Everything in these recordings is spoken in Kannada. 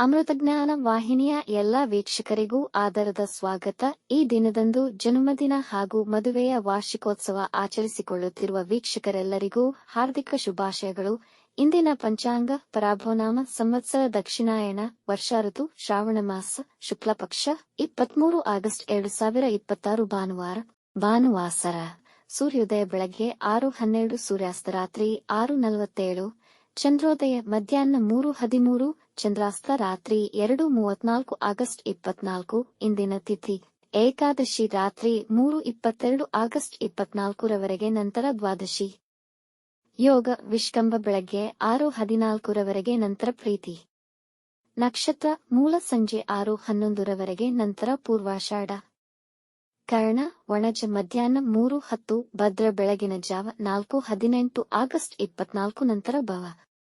ಅಮೃತಜ್ಞಾನ ವಾಹಿನಿಯ ಎಲ್ಲ ವೀಕ್ಷಕರಿಗೂ ಆದರದ ಸ್ವಾಗತ. ಈ ದಿನದಂದು ಜನ್ಮದಿನ ಹಾಗೂ ಮದುವೆಯ ವಾರ್ಷಿಕೋತ್ಸವ ಆಚರಿಸಿಕೊಳ್ಳುತ್ತಿರುವ ವೀಕ್ಷಕರೆಲ್ಲರಿಗೂ ಹಾರ್ದಿಕ ಶುಭಾಶಯಗಳು. ಇಂದಿನ ಪಂಚಾಂಗ ಪರಾಭವನಾಮ ಸಂವತ್ಸರ ದಕ್ಷಿಣಾಯಣ ವರ್ಷ ಋತು ಶ್ರಾವಣ ಮಾಸ ಶುಕ್ಲಪಕ್ಷ 23 ಆಗಸ್ಟ್ 2026 ಭಾನುವಾಸರ. ಸೂರ್ಯೋದಯ ಬೆಳಗ್ಗೆ 6:12, ಸೂರ್ಯಾಸ್ತ ರಾತ್ರಿ 6:47, ಚಂದ್ರೋದಯ ಮಧ್ಯಾಹ್ನ 3:13, ಚಂದ್ರಾಸ್ತ ರಾತ್ರಿ 2:34. ಆಗಸ್ಟ್ 24 ಇಂದಿನ ತಿಥಿ ಏಕಾದಶಿ ರಾತ್ರಿ 3:22 ಆಗಸ್ಟ್ 24 ರವರೆಗೆ, ನಂತರ ದ್ವಾದಶಿ. ಯೋಗ ವಿಷ್ಕಂಭ ಬೆಳಗ್ಗೆ 6:14 ರವರೆಗೆ, ನಂತರ ಪ್ರೀತಿ. ನಕ್ಷತ್ರ ಮೂಲ ಸಂಜೆ 6:11 ರವರೆಗೆ, ನಂತರ ಪೂರ್ವಾಷಾಢ. ಕರ್ಣ ಒಣಜ ಮಧ್ಯಾಹ್ನ 3:10, ಭದ್ರ ಬೆಳಗಿನ ಜಾವ 4:18 ಆಗಸ್ಟ್ 24 ನಂತರ ಭವ.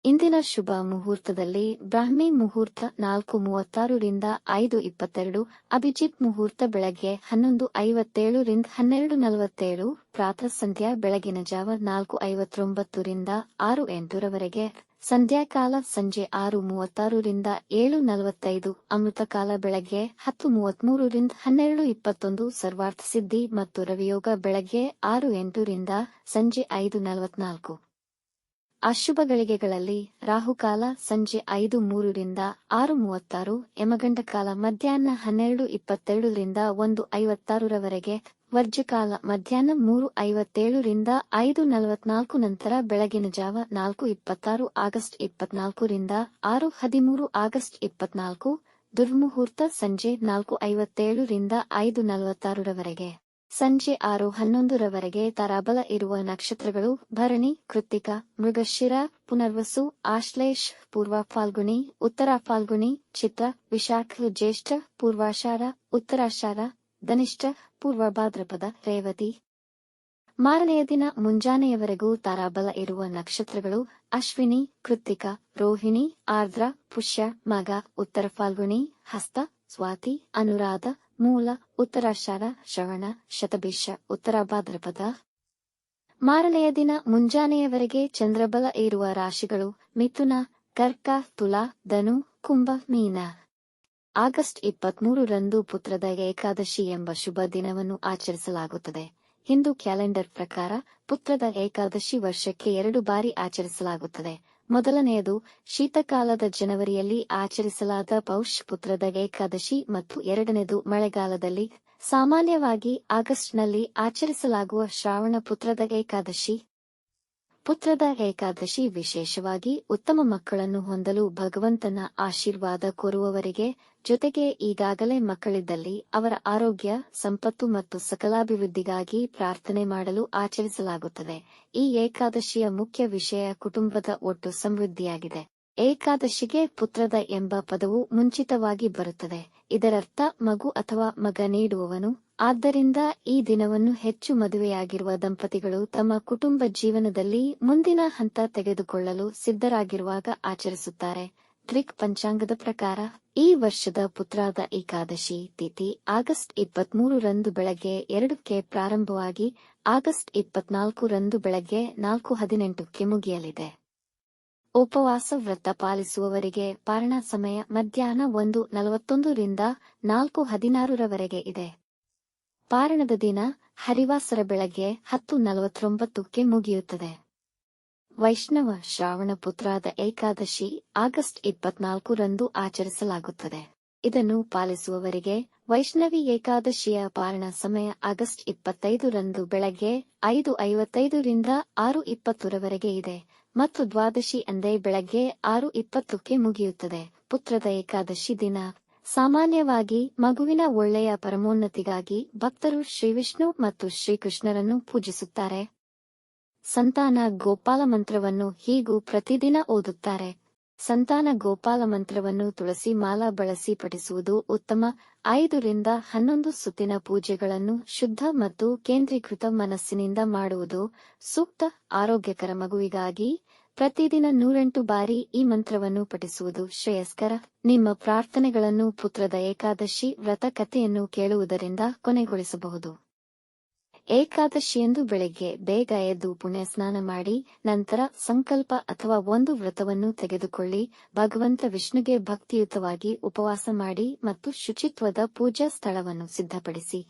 ಇಂದಿನ ಶುಭ ಮುಹೂರ್ತದಲ್ಲಿ ಬ್ರಾಹ್ಮಿ ಮುಹೂರ್ತ 4:36 ರಿಂದ 5:22, ಅಭಿಜಿತ್ ಮುಹೂರ್ತ ಬೆಳಗ್ಗೆ 11:57 ರಿಂದ 12:47, ಪ್ರಾತಃ ಸಂಧ್ಯಾ ಬೆಳಗಿನ ಜಾವ 4:59 ರಿಂದ 6:08 ರವರೆಗೆ, ಸಂಧ್ಯಾಕಾಲ ಸಂಜೆ 6:36 ರಿಂದ 7:45, ಅಮೃತಕಾಲ ಬೆಳಗ್ಗೆ 10:33 ರಿಂದ 12:21, ಸರ್ವಾರ್ಥ ಸಿದ್ಧಿ ಮತ್ತು ರವಿಯೋಗ ಬೆಳಗ್ಗೆ 6:08 ರಿಂದ ಸಂಜೆ 5:44. ಅಶುಭ ಗಳಿಗೆಗಳಲ್ಲಿ ರಾಹುಕಾಲ ಸಂಜೆ 5:03 ರಿಂದ 6:36, ಯಮಗಂಡ ಕಾಲ ಮಧ್ಯಾಹ್ನ 12:22 ರಿಂದ 1:56 ರವರೆಗೆ, ವರ್ಜಕಾಲ ಮಧ್ಯಾಹ್ನ 3:57 ರಿಂದ 5:44, ನಂತರ ಬೆಳಗಿನ ಜಾವ 4:26 ಆಗಸ್ಟ್ 24 ರಿಂದ 6:13 ಆಗಸ್ಟ್ 24, ದುರ್ಮುಹೂರ್ತ ಸಂಜೆ 4:57 ರಿಂದ 5:46 ರವರೆಗೆ. ಸಂಜೆ 6:11 ರವರೆಗೆ ತಾರಾಬಲ ಇರುವ ನಕ್ಷತ್ರಗಳು ಭರಣಿ, ಕೃತ್ತಿಕ, ಮೃಗಶಿರ, ಪುನರ್ವಸು, ಆಶ್ಲೇಷ, ಪೂರ್ವ ಫಾಲ್ಗುಣಿ, ಉತ್ತರ ಫಾಲ್ಗುಣಿ, ಚಿತ್ರ, ವಿಶಾಖ, ಜ್ಯೇಷ್ಠ, ಪೂರ್ವಾಷಾಢ, ಉತ್ತರಾಷಾಢ, ಧನಿಷ್ಠ, ಪೂರ್ವ ಭಾದ್ರಪದ, ರೇವತಿ. ಮಾರನೆಯ ದಿನ ಮುಂಜಾನೆಯವರೆಗೂ ತಾರಾಬಲ ಇರುವ ನಕ್ಷತ್ರಗಳು ಅಶ್ವಿನಿ, ಕೃತ್ತಿಕ, ರೋಹಿಣಿ, ಆರ್ದ್ರ, ಪುಷ್ಯ, ಮಗ, ಉತ್ತರ ಫಾಲ್ಗುಣಿ, ಹಸ್ತ, ಸ್ವಾತಿ, ಅನುರಾಧ, ಮೂಲ, ಉತ್ತರಾಷಾಢ, ಶ್ರವಣ, ಶತಭಿಷ, ಉತ್ತರ ಭಾದ್ರಪದ. ಮಾರನೆಯ ದಿನ ಮುಂಜಾನೆಯವರೆಗೆ ಚಂದ್ರಬಲ ಇರುವ ರಾಶಿಗಳು ಮಿಥುನ, ಕರ್ಕ, ತುಲಾ, ಧನು, ಕುಂಭ, ಮೀನ. ಆಗಸ್ಟ್ 23 ರಂದು ಪುತ್ರದ ಏಕಾದಶಿ ಎಂಬ ಶುಭ ದಿನವನ್ನು ಆಚರಿಸಲಾಗುತ್ತದೆ. ಹಿಂದೂ ಕ್ಯಾಲೆಂಡರ್ ಪ್ರಕಾರ ಪುತ್ರದ ಏಕಾದಶಿ ವರ್ಷಕ್ಕೆ 2 ಬಾರಿ ಆಚರಿಸಲಾಗುತ್ತದೆ. ಮೊದಲನೆಯದು ಶೀತಕಾಲದ ಜನವರಿಯಲ್ಲಿ ಆಚರಿಸಲಾದ ಪೌಷ್ ಪುತ್ರದ ಏಕಾದಶಿ ಮತ್ತು ಎರಡನೇದು ಮಳೆಗಾಲದಲ್ಲಿ ಸಾಮಾನ್ಯವಾಗಿ ಆಗಸ್ಟ್ನಲ್ಲಿ ಆಚರಿಸಲಾಗುವ ಶ್ರಾವಣ ಪುತ್ರದ ಏಕಾದಶಿ. ಪುತ್ರದ ಏಕಾದಶಿ ವಿಶೇಷವಾಗಿ ಉತ್ತಮ ಮಕ್ಕಳನ್ನು ಹೊಂದಲು ಭಗವಂತನ ಆಶೀರ್ವಾದ ಕೋರುವವರಿಗೆ, ಜೊತೆಗೆ ಈಗಾಗಲೇ ಮಕ್ಕಳಿದ್ದಲ್ಲಿ ಅವರ ಆರೋಗ್ಯ, ಸಂಪತ್ತು ಮತ್ತು ಸಕಲಾಭಿವೃದ್ಧಿಗಾಗಿ ಪ್ರಾರ್ಥನೆ ಮಾಡಲು ಆಚರಿಸಲಾಗುತ್ತದೆ. ಈ ಏಕಾದಶಿಯ ಮುಖ್ಯ ವಿಷಯ ಕುಟುಂಬದ ಒಟ್ಟು ಸಮೃದ್ಧಿಯಾಗಿದೆ. ಏಕಾದಶಿಗೆ ಪುತ್ರದ ಎಂಬ ಪದವು ಮುಂಚಿತವಾಗಿ ಬರುತ್ತದೆ. ಇದರರ್ಥ ಮಗು ಅಥವಾ ಮಗ ನೀಡುವವನು. ಆದ್ದರಿಂದ ಈ ದಿನವನ್ನು ಹೆಚ್ಚು ಮದುವೆಯಾಗಿರುವ ದಂಪತಿಗಳು ತಮ್ಮ ಕುಟುಂಬ ಜೀವನದಲ್ಲಿ ಮುಂದಿನ ಹಂತ ತೆಗೆದುಕೊಳ್ಳಲು ಸಿದ್ಧರಾಗಿರುವಾಗ ಆಚರಿಸುತ್ತಾರೆ. ತ್ರಿಕ್ ಪಂಚಾಂಗದ ಪ್ರಕಾರ ಈ ವರ್ಷದ ಪುತ್ರಾದ ಏಕಾದಶಿ ತಿಥಿ ಆಗಸ್ಟ್ 23 ರಂದು ಬೆಳಗ್ಗೆ 2ಕ್ಕೆ ಪ್ರಾರಂಭವಾಗಿ ಆಗಸ್ಟ್ 24 ರಂದು ಬೆಳಗ್ಗೆ 4:18ಕ್ಕೆ ಮುಗಿಯಲಿದೆ. ಉಪವಾಸ ವ್ರತ ಪಾಲಿಸುವವರಿಗೆ ಪಾರಣ ಸಮಯ ಮಧ್ಯಾಹ್ನ 1:41 ರಿಂದ 4:16 ರವರೆಗೆ ಇದೆ. ಪಾರಣದ ದಿನ ಹರಿವಾಸರ ಬೆಳಗ್ಗೆ 10:49ಕ್ಕೆ ಮುಗಿಯುತ್ತದೆ. ವೈಷ್ಣವ ಶ್ರಾವಣ ಪುತ್ರಾದ ಏಕಾದಶಿ ಆಗಸ್ಟ್ 24 ರಂದು ಆಚರಿಸಲಾಗುತ್ತದೆ. ಇದನ್ನು ಪಾಲಿಸುವವರಿಗೆ ವೈಷ್ಣವಿ ಏಕಾದಶಿಯ ಪಾರಣ ಸಮಯ ಆಗಸ್ಟ್ 25 ರಂದು ಬೆಳಗ್ಗೆ 5:55 ರಿಂದ 6:20 ರವರೆಗೆ ಇದೆ ಮತ್ತು ದ್ವಾದಶಿ ಅಂದೇ ಬೆಳಗ್ಗೆ 6:20ಕ್ಕೆ ಮುಗಿಯುತ್ತದೆ. ಪುತ್ರದ ಏಕಾದಶಿ ದಿನ ಸಾಮಾನ್ಯವಾಗಿ ಮಗುವಿನ ಒಳ್ಳೆಯ ಪರಮೋನ್ನತಿಗಾಗಿ ಭಕ್ತರು ಶ್ರೀವಿಷ್ಣು ಮತ್ತು ಶ್ರೀಕೃಷ್ಣರನ್ನು ಪೂಜಿಸುತ್ತಾರೆ. ಸಂತಾನ ಗೋಪಾಲ ಮಂತ್ರವನ್ನು ಹೀಗೂ ಪ್ರತಿದಿನ ಓದುತ್ತಾರೆ. ಸಂತಾನ ಗೋಪಾಲ ಮಂತ್ರವನ್ನು ತುಳಸಿ ಮಾಲಾ ಬಳಸಿ ಪಠಿಸುವುದು ಉತ್ತಮ. 5 ರಿಂದ 11 ಸುತ್ತಿನ ಪೂಜೆಗಳನ್ನು ಶುದ್ಧ ಮತ್ತು ಕೇಂದ್ರೀಕೃತ ಮನಸ್ಸಿನಿಂದ ಮಾಡುವುದು ಸೂಕ್ತ. ಆರೋಗ್ಯಕರ ಮಗುವಿಗಾಗಿ ಪ್ರತಿದಿನ 108 ಬಾರಿ ಈ ಮಂತ್ರವನ್ನು ಪಠಿಸುವುದು ಶ್ರೇಯಸ್ಕರ. ನಿಮ್ಮ ಪ್ರಾರ್ಥನೆಗಳನ್ನು ಪುತ್ರದ ಏಕಾದಶಿ ವ್ರತ ಕಥೆಯನ್ನು ಕೇಳುವುದರಿಂದ ಕೊನೆಗೊಳಿಸಬಹುದು. ಏಕಾದಶಿಯಂದು ಬೆಳಗ್ಗೆ ಬೇಗ ಎದ್ದು ಪುಣ್ಯ ಸ್ನಾನ ಮಾಡಿ ನಂತರ ಸಂಕಲ್ಪ ಅಥವಾ ಒಂದು ವ್ರತವನ್ನು ತೆಗೆದುಕೊಳ್ಳಿ. ಭಗವಂತ ವಿಷ್ಣುಗೆ ಭಕ್ತಿಯುತವಾಗಿ ಉಪವಾಸ ಮಾಡಿ ಮತ್ತು ಶುಚಿತ್ವದ ಪೂಜಾ ಸ್ಥಳವನ್ನು ಸಿದ್ಧಪಡಿಸಿ.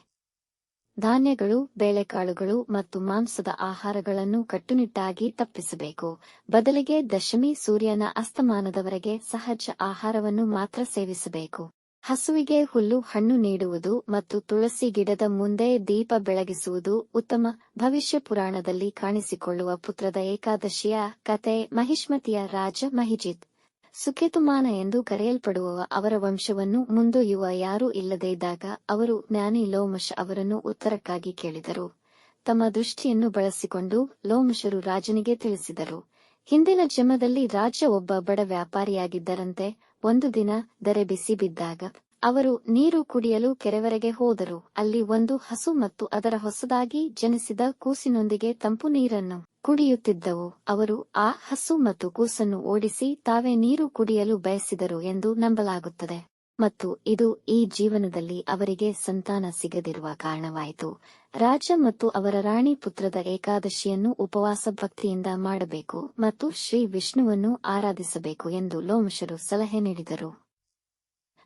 ಧಾನ್ಯಗಳು, ಬೇಳೆಕಾಳುಗಳು ಮತ್ತು ಮಾಂಸದ ಆಹಾರಗಳನ್ನು ಕಟ್ಟುನಿಟ್ಟಾಗಿ ತಪ್ಪಿಸಬೇಕು. ಬದಲಿಗೆ ದಶಮಿ ಸೂರ್ಯನ ಅಸ್ತಮಾನದವರೆಗೆ ಸಹಜ ಆಹಾರವನ್ನು ಮಾತ್ರ ಸೇವಿಸಬೇಕು. ಹಸುವಿಗೆ ಹುಲ್ಲು ಹಣ್ಣು ನೀಡುವುದು ಮತ್ತು ತುಳಸಿ ಗಿಡದ ಮುಂದೆ ದೀಪ ಬೆಳಗಿಸುವುದು ಉತ್ತಮ. ಭವಿಷ್ಯ ಪುರಾಣದಲ್ಲಿ ಕಾಣಿಸಿಕೊಳ್ಳುವ ಪುತ್ರದ ಏಕಾದಶಿಯ ಕತೆ ಮಹಿಷ್ಮತಿಯ ರಾಜ ಮಹಿಜಿತ್ ಸುಕೇತುಮಾನ ಎಂದು ಕರೆಯಲ್ಪಡುವ ಅವರ ವಂಶವನ್ನು ಮುಂದೊಯ್ಯುವ ಯಾರೂ ಇಲ್ಲದೇ ಇದ್ದಾಗ ಅವರು ಜ್ಞಾನಿ ಲೋಮಶ ಅವರನ್ನು ಉತ್ತರಕ್ಕಾಗಿ ಕೇಳಿದರು. ತಮ್ಮ ದೃಷ್ಟಿಯನ್ನು ಬಳಸಿಕೊಂಡು ಲೋಮಶರು ರಾಜನಿಗೆ ತಿಳಿಸಿದರು. ಹಿಂದಿನ ಜನ್ಮದಲ್ಲಿ ರಾಜ ಒಬ್ಬ ಬಡ ವ್ಯಾಪಾರಿಯಾಗಿದ್ದರಂತೆ. ಒಂದು ದಿನ ದರೆ ಬಿಸಿ ಬಿದ್ದಾಗ ಅವರು ನೀರು ಕುಡಿಯಲು ಕೆರೆವರೆಗೆ ಹೋದರು. ಅಲ್ಲಿ ಒಂದು ಹಸು ಮತ್ತು ಅದರ ಹೊಸದಾಗಿ ಜನಿಸಿದ ಕೂಸಿನೊಂದಿಗೆ ತಂಪು ನೀರನ್ನು ಕುಡಿಯುತ್ತಿದ್ದವು. ಅವರು ಆ ಹಸು ಮತ್ತು ಕೂಸನ್ನು ಓಡಿಸಿ ತಾವೇ ನೀರು ಕುಡಿಯಲು ಬಯಸಿದರು ಎಂದು ನಂಬಲಾಗುತ್ತದೆ ಮತ್ತು ಇದು ಈ ಜೀವನದಲ್ಲಿ ಅವರಿಗೆ ಸಂತಾನ ಸಿಗದಿರುವ ಕಾರಣವಾಯಿತು. ರಾಜ ಮತ್ತು ಅವರ ರಾಣಿ ಪುತ್ರದ ಏಕಾದಶಿಯನ್ನು ಉಪವಾಸ ಭಕ್ತಿಯಿಂದ ಮಾಡಬೇಕು ಮತ್ತು ಶ್ರೀ ವಿಷ್ಣುವನ್ನು ಆರಾಧಿಸಬೇಕು ಎಂದು ಲೋಮಶರು ಸಲಹೆ ನೀಡಿದರು.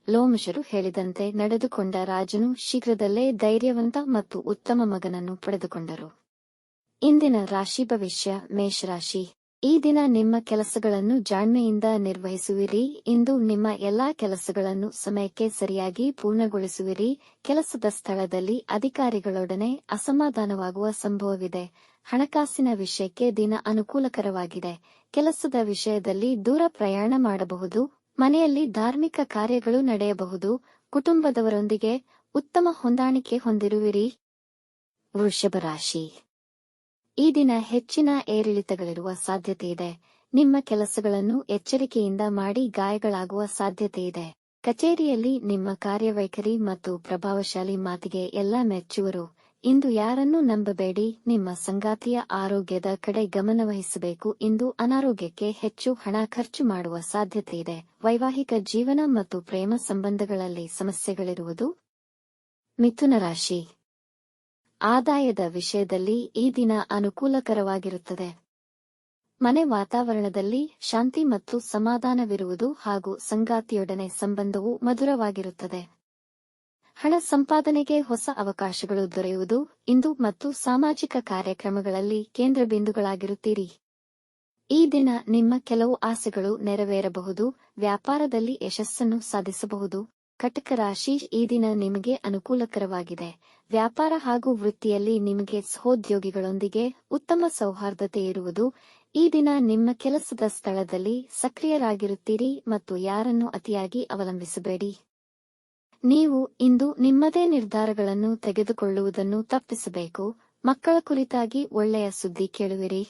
ಲೋಮಶರು ಹೇಳಿದಂತೆ ನಡೆದುಕೊಂಡ ರಾಜನು ಶೀಘ್ರದಲ್ಲೇ ಧೈರ್ಯವಂತ ಮತ್ತು ಉತ್ತಮ ಮಗನನ್ನು ಪಡೆದುಕೊಂಡರು. ಇಂದಿನ ರಾಶಿ ಭವಿಷ್ಯ. ಮೇಷರಾಶಿ. ಈ ದಿನ ನಿಮ್ಮ ಕೆಲಸಗಳನ್ನು ಜಾಣ್ಮೆಯಿಂದ ನಿರ್ವಹಿಸುವಿರಿ. ಇಂದು ನಿಮ್ಮ ಎಲ್ಲಾ ಕೆಲಸಗಳನ್ನು ಸಮಯಕ್ಕೆ ಸರಿಯಾಗಿ ಪೂರ್ಣಗೊಳಿಸುವಿರಿ. ಕೆಲಸದ ಸ್ಥಳದಲ್ಲಿ ಅಧಿಕಾರಿಗಳೊಡನೆ ಅಸಮಾಧಾನವಾಗುವ ಸಂಭವವಿದೆ. ಹಣಕಾಸಿನ ವಿಷಯಕ್ಕೆ ದಿನ ಅನುಕೂಲಕರವಾಗಿದೆ. ಕೆಲಸದ ವಿಷಯದಲ್ಲಿ ದೂರ ಪ್ರಯಾಣ ಮಾಡಬಹುದು. ಮನೆಯಲ್ಲಿ ಧಾರ್ಮಿಕ ಕಾರ್ಯಗಳು ನಡೆಯಬಹುದು. ಕುಟುಂಬದವರೊಂದಿಗೆ ಉತ್ತಮ ಹೊಂದಾಣಿಕೆ ಹೊಂದಿರುವಿರಿ. ವೃಷಭ ರಾಶಿ. ಈ ದಿನ ಹೆಚ್ಚಿನ ಏರಿಳಿತಗಳಿರುವ ಸಾಧ್ಯತೆಯಿದೆ. ನಿಮ್ಮ ಕೆಲಸಗಳನ್ನು ಎಚ್ಚರಿಕೆಯಿಂದ ಮಾಡಿ, ಗಾಯಗಳಾಗುವ ಸಾಧ್ಯತೆಯಿದೆ. ಕಚೇರಿಯಲ್ಲಿ ನಿಮ್ಮ ಕಾರ್ಯವೈಖರಿ ಮತ್ತು ಪ್ರಭಾವಶಾಲಿ ಮಾತಿಗೆ ಎಲ್ಲ ಮೆಚ್ಚುವರು. ಇಂದು ಯಾರನ್ನೂ ನಂಬಬೇಡಿ. ನಿಮ್ಮ ಸಂಗಾತಿಯ ಆರೋಗ್ಯದ ಕಡೆ ಗಮನವಹಿಸಬೇಕು. ಇಂದು ಅನಾರೋಗ್ಯಕ್ಕೆ ಹೆಚ್ಚು ಹಣ ಖರ್ಚು ಮಾಡುವ ಸಾಧ್ಯತೆಯಿದೆ. ವೈವಾಹಿಕ ಜೀವನ ಮತ್ತು ಪ್ರೇಮ ಸಂಬಂಧಗಳಲ್ಲಿ ಸಮಸ್ಯೆಗಳಿರುವುದು. ಮಿಥುನ ರಾಶಿ. ಆದಾಯದ ವಿಷಯದಲ್ಲಿ ಈ ದಿನ ಅನುಕೂಲಕರವಾಗಿರುತ್ತದೆ. ಮನೆ ವಾತಾವರಣದಲ್ಲಿ ಶಾಂತಿ ಮತ್ತು ಸಮಾಧಾನವಿರುವುದು ಹಾಗೂ ಸಂಗಾತಿಯೊಡನೆ ಸಂಬಂಧವು ಮಧುರವಾಗಿರುತ್ತದೆ. ಹಣ ಸಂಪಾದನೆಗೆ ಹೊಸ ಅವಕಾಶಗಳು ದೊರೆಯುವುದು. ಇಂದು ಮತ್ತು ಸಾಮಾಜಿಕ ಕಾರ್ಯಕ್ರಮಗಳಲ್ಲಿ ಕೇಂದ್ರಬಿಂದುಗಳಾಗಿರುತ್ತೀರಿ. ಈ ದಿನ ನಿಮ್ಮ ಕೆಲವು ಆಸೆಗಳು ನೆರವೇರಬಹುದು. ವ್ಯಾಪಾರದಲ್ಲಿ ಯಶಸ್ಸನ್ನು ಸಾಧಿಸಬಹುದು. ಕಟಕ ರಾಶಿ. ಈ ದಿನ ನಿಮಗೆ ಅನುಕೂಲಕರವಾಗಿದೆ. ವ್ಯಾಪಾರ ಹಾಗೂ ವೃತ್ತಿಯಲ್ಲಿ ನಿಮಗೆ ಸಹೋದ್ಯೋಗಿಗಳೊಂದಿಗೆ ಉತ್ತಮ ಸೌಹಾರ್ದತೆ ಇರುವುದು. ಈ ದಿನ ನಿಮ್ಮ ಕೆಲಸದ ಸ್ಥಳದಲ್ಲಿ ಸಕ್ರಿಯರಾಗಿರುತ್ತೀರಿ ಮತ್ತು ಯಾರನ್ನು ಅತಿಯಾಗಿ ಅವಲಂಬಿಸಬೇಡಿ. ನೀವು ಇಂದು ನಿಮ್ಮದೇ ನಿರ್ಧಾರಗಳನ್ನು ತೆಗೆದುಕೊಳ್ಳುವುದನ್ನು ತಪ್ಪಿಸಬೇಕು. ಮಕ್ಕಳ ಕುರಿತಾಗಿ ಒಳ್ಳೆಯ ಸುದ್ದಿ ಕೇಳುವಿರಿ.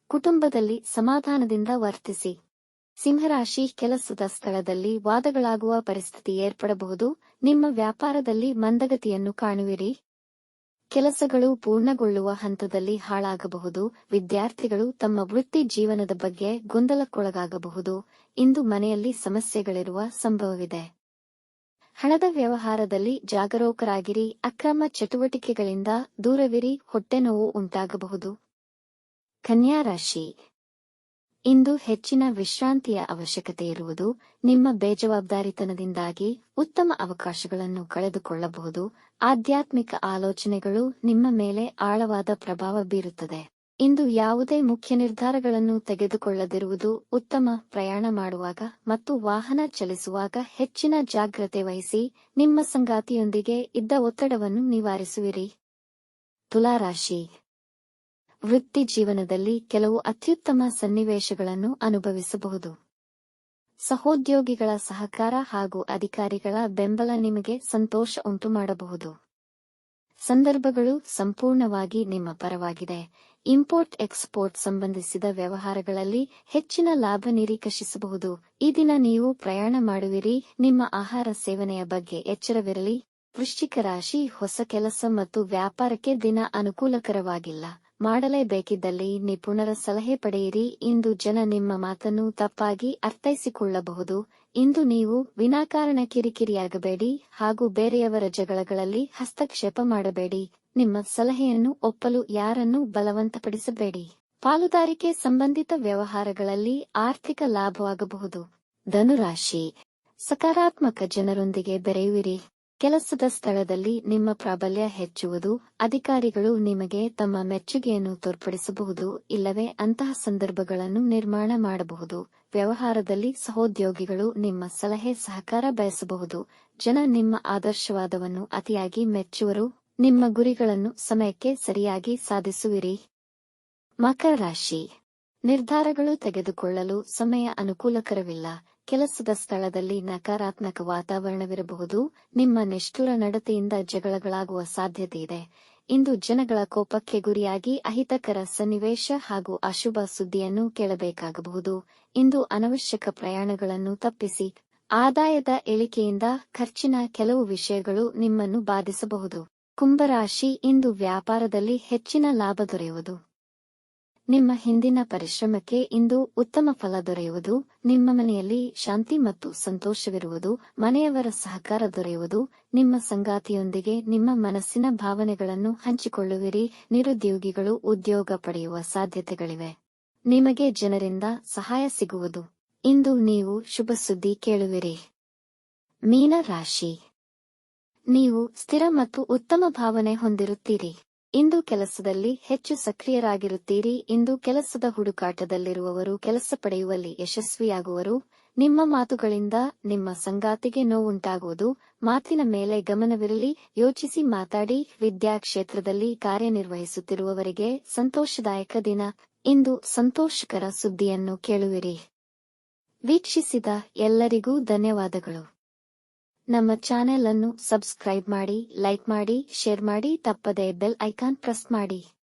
ಕುಟುಂಬದಲ್ಲಿ ಸಮಾಧಾನದಿಂದ ವರ್ತಿಸಿ. ಸಿಂಹರಾಶಿ. ಕೆಲಸದ ಸ್ಥಳದಲ್ಲಿ ವಾದಗಳಾಗುವ ಪರಿಸ್ಥಿತಿ ಏರ್ಪಡಬಹುದು. ನಿಮ್ಮ ವ್ಯಾಪಾರದಲ್ಲಿ ಮಂದಗತಿಯನ್ನು ಕಾಣುವಿರಿ. ಕೆಲಸಗಳು ಪೂರ್ಣಗೊಳ್ಳುವ ಹಂತದಲ್ಲಿ ಹಾಳಾಗಬಹುದು. ವಿದ್ಯಾರ್ಥಿಗಳು ತಮ್ಮ ವೃತ್ತಿ ಜೀವನದ ಬಗ್ಗೆ ಗೊಂದಲಕ್ಕೊಳಗಾಗಬಹುದು. ಇಂದು ಮನೆಯಲ್ಲಿ ಸಮಸ್ಯೆಗಳಿರುವ ಸಂಭವವಿದೆ. ಹಣದ ವ್ಯವಹಾರದಲ್ಲಿ ಜಾಗರೂಕರಾಗಿರಿ. ಅಕ್ರಮ ಚಟುವಟಿಕೆಗಳಿಂದ ದೂರವಿರಿ. ಹೊಟ್ಟೆನೋವು ಉಂಟಾಗಬಹುದು. ಕನ್ಯಾ ರಾಶಿ. ಇಂದು ಹೆಚ್ಚಿನ ವಿಶ್ರಾಂತಿಯ ಅವಶ್ಯಕತೆ ಇರುವುದು. ನಿಮ್ಮ ಬೇಜವಾಬ್ದಾರಿತನದಿಂದಾಗಿ ಉತ್ತಮ ಅವಕಾಶಗಳನ್ನು ಕಳೆದುಕೊಳ್ಳಬಹುದು. ಆಧ್ಯಾತ್ಮಿಕ ಆಲೋಚನೆಗಳು ನಿಮ್ಮ ಮೇಲೆ ಆಳವಾದ ಪ್ರಭಾವ ಬೀರುತ್ತದೆ. ಇಂದು ಯಾವುದೇ ಮುಖ್ಯ ನಿರ್ಧಾರಗಳನ್ನು ತೆಗೆದುಕೊಳ್ಳದಿರುವುದು ಉತ್ತಮ. ಪ್ರಯಾಣ ಮಾಡುವಾಗ ಮತ್ತು ವಾಹನ ಚಲಿಸುವಾಗ ಹೆಚ್ಚಿನ ಜಾಗ್ರತೆ ವಹಿಸಿ. ನಿಮ್ಮ ಸಂಗಾತಿಯೊಂದಿಗೆ ಇದ್ದ ಒತ್ತಡವನ್ನು ನಿವಾರಿಸುವಿರಿ. ತುಲಾರಾಶಿ. ವೃತ್ತಿ ಜೀವನದಲ್ಲಿ ಕೆಲವು ಅತ್ಯುತ್ತಮ ಸನ್ನಿವೇಶಗಳನ್ನು ಅನುಭವಿಸಬಹುದು. ಸಹೋದ್ಯೋಗಿಗಳ ಸಹಕಾರ ಹಾಗೂ ಅಧಿಕಾರಿಗಳ ಬೆಂಬಲ ನಿಮಗೆ ಸಂತೋಷ ಉಂಟುಮಾಡಬಹುದು. ಸಂದರ್ಭಗಳು ಸಂಪೂರ್ಣವಾಗಿ ನಿಮ್ಮ ಪರವಾಗಿದೆ. ಇಂಪೋರ್ಟ್ ಎಕ್ಸ್ಪೋರ್ಟ್ ಸಂಬಂಧಿಸಿದ ವ್ಯವಹಾರಗಳಲ್ಲಿ ಹೆಚ್ಚಿನ ಲಾಭ ನಿರೀಕ್ಷಿಸಬಹುದು. ಈ ದಿನ ನೀವು ಪ್ರಯಾಣ ಮಾಡುವಿರಿ. ನಿಮ್ಮ ಆಹಾರ ಸೇವನೆಯ ಬಗ್ಗೆ ಎಚ್ಚರವಿರಲಿ. ವೃಶ್ಚಿಕ ರಾಶಿ. ಹೊಸ ಕೆಲಸ ಮತ್ತು ವ್ಯಾಪಾರಕ್ಕೆ ದಿನ ಅನುಕೂಲಕರವಾಗಿಲ್ಲ. ಮಾಡಲೇಬೇಕಿದ್ದಲ್ಲಿ ನಿಪುಣರ ಸಲಹೆ ಪಡೆಯಿರಿ. ಇಂದು ಜನ ನಿಮ್ಮ ಮಾತನ್ನು ತಪ್ಪಾಗಿ ಅರ್ಥೈಸಿಕೊಳ್ಳಬಹುದು. ಇಂದು ನೀವು ವಿನಾಕಾರಣ ಕಿರಿಕಿರಿಯಾಗಬೇಡಿ ಹಾಗೂ ಬೇರೆಯವರ ಜಗಳಗಳಲ್ಲಿ ಹಸ್ತಕ್ಷೇಪ ಮಾಡಬೇಡಿ. ನಿಮ್ಮ ಸಲಹೆಯನ್ನು ಒಪ್ಪಲು ಯಾರನ್ನೂ ಬಲವಂತಪಡಿಸಬೇಡಿ. ಪಾಲುದಾರಿಕೆ ಸಂಬಂಧಿತ ವ್ಯವಹಾರಗಳಲ್ಲಿ ಆರ್ಥಿಕ ಲಾಭವಾಗಬಹುದು. ಧನುರಾಶಿ, ಸಕಾರಾತ್ಮಕ ಜನರೊಂದಿಗೆ ಬೆರೆಯುವಿರಿ. ಕೆಲಸದ ಸ್ಥಳದಲ್ಲಿ ನಿಮ್ಮ ಪ್ರಾಬಲ್ಯ ಹೆಚ್ಚುವುದು. ಅಧಿಕಾರಿಗಳು ನಿಮಗೆ ತಮ್ಮ ಮೆಚ್ಚುಗೆಯನ್ನು ತೋರ್ಪಡಿಸಬಹುದು, ಇಲ್ಲವೇ ಅಂತಹ ಸಂದರ್ಭಗಳನ್ನು ನಿರ್ಮಾಣ ಮಾಡಬಹುದು. ವ್ಯವಹಾರದಲ್ಲಿ ಸಹೋದ್ಯೋಗಿಗಳು ನಿಮ್ಮ ಸಲಹೆ ಸಹಕಾರ ಬಯಸಬಹುದು. ಜನ ನಿಮ್ಮ ಆದರ್ಶವಾದವನ್ನು ಅತಿಯಾಗಿ ಮೆಚ್ಚುವರು. ನಿಮ್ಮ ಗುರಿಗಳನ್ನು ಸಮಯಕ್ಕೆ ಸರಿಯಾಗಿ ಸಾಧಿಸುವಿರಿ. ಮಕರ ರಾಶಿ, ನಿರ್ಧಾರಗಳು ತೆಗೆದುಕೊಳ್ಳಲು ಸಮಯ ಅನುಕೂಲಕರವಿಲ್ಲ. ಕೆಲಸದ ಸ್ಥಳದಲ್ಲಿ ನಕಾರಾತ್ಮಕ ವಾತಾವರಣವಿರಬಹುದು. ನಿಮ್ಮ ನಿಷ್ಠುರ ನಡತೆಯಿಂದ ಜಗಳಗಳಾಗುವ ಸಾಧ್ಯತೆಯಿದೆ. ಇಂದು ಜನಗಳ ಕೋಪಕ್ಕೆ ಗುರಿಯಾಗಿ ಅಹಿತಕರ ಸನ್ನಿವೇಶ ಹಾಗೂ ಅಶುಭ ಸುದ್ದಿಯನ್ನು ಕೇಳಬೇಕಾಗಬಹುದು. ಇಂದು ಅನವಶ್ಯಕ ಪ್ರಯಾಣಗಳನ್ನು ತಪ್ಪಿಸಿ. ಆದಾಯದ ಇಳಿಕೆಯಿಂದ ಖರ್ಚಿನ ಕೆಲವು ವಿಷಯಗಳು ನಿಮ್ಮನ್ನು ಬಾಧಿಸಬಹುದು. ಕುಂಭರಾಶಿ, ಇಂದು ವ್ಯಾಪಾರದಲ್ಲಿ ಹೆಚ್ಚಿನ ಲಾಭ ದೊರೆಯುವುದು. ನಿಮ್ಮ ಹಿಂದಿನ ಪರಿಶ್ರಮಕ್ಕೆ ಇಂದು ಉತ್ತಮ ಫಲ ದೊರೆಯುವುದು. ನಿಮ್ಮ ಮನೆಯಲ್ಲಿ ಶಾಂತಿ ಮತ್ತು ಸಂತೋಷವಿರುವುದು. ಮನೆಯವರ ಸಹಕಾರ ದೊರೆಯುವುದು. ನಿಮ್ಮ ಸಂಗಾತಿಯೊಂದಿಗೆ ನಿಮ್ಮ ಮನಸ್ಸಿನ ಭಾವನೆಗಳನ್ನು ಹಂಚಿಕೊಳ್ಳುವಿರಿ. ನಿರುದ್ಯೋಗಿಗಳು ಉದ್ಯೋಗ ಪಡೆಯುವ ಸಾಧ್ಯತೆಗಳಿವೆ. ನಿಮಗೆ ಜನರಿಂದ ಸಹಾಯ ಸಿಗುವುದು. ಇಂದು ನೀವು ಶುಭ ಸುದ್ದಿ ಕೇಳುವಿರಿ. ಮೀನ ರಾಶಿ, ನೀವು ಸ್ಥಿರ ಮತ್ತು ಉತ್ತಮ ಭಾವನೆ ಹೊಂದಿರುತ್ತೀರಿ. ಇಂದು ಕೆಲಸದಲ್ಲಿ ಹೆಚ್ಚು ಸಕ್ರಿಯರಾಗಿರುತ್ತೀರಿ. ಇಂದು ಕೆಲಸದ ಹುಡುಕಾಟದಲ್ಲಿರುವವರು ಕೆಲಸ ಪಡೆಯುವಲ್ಲಿ ಯಶಸ್ವಿಯಾಗುವರು. ನಿಮ್ಮ ಮಾತುಗಳಿಂದ ನಿಮ್ಮ ಸಂಗಾತಿಗೆ ನೋವುಂಟಾಗುವುದು. ಮಾತಿನ ಮೇಲೆ ಗಮನವಿರಲಿ, ಯೋಚಿಸಿ ಮಾತಾಡಿ. ವಿದ್ಯಾ ಕ್ಷೇತ್ರದಲ್ಲಿ ಕಾರ್ಯನಿರ್ವಹಿಸುತ್ತಿರುವವರಿಗೆ ಸಂತೋಷದಾಯಕ ದಿನ. ಇಂದು ಸಂತೋಷಕರ ಸುದ್ದಿಯನ್ನು ಕೇಳುವಿರಿ. ವೀಕ್ಷಿಸಿದ ಎಲ್ಲರಿಗೂ ಧನ್ಯವಾದಗಳು. ನಮ್ಮ ಚಾನೆಲ್ ಅನ್ನು ಸಬ್ಸ್ಕ್ರೈಬ್ ಮಾಡಿ, ಲೈಕ್ ಮಾಡಿ, ಶೇರ್ ಮಾಡಿ. ತಪ್ಪದೇ ಬೆಲ್ ಐಕಾನ್ ಪ್ರೆಸ್ ಮಾಡಿ.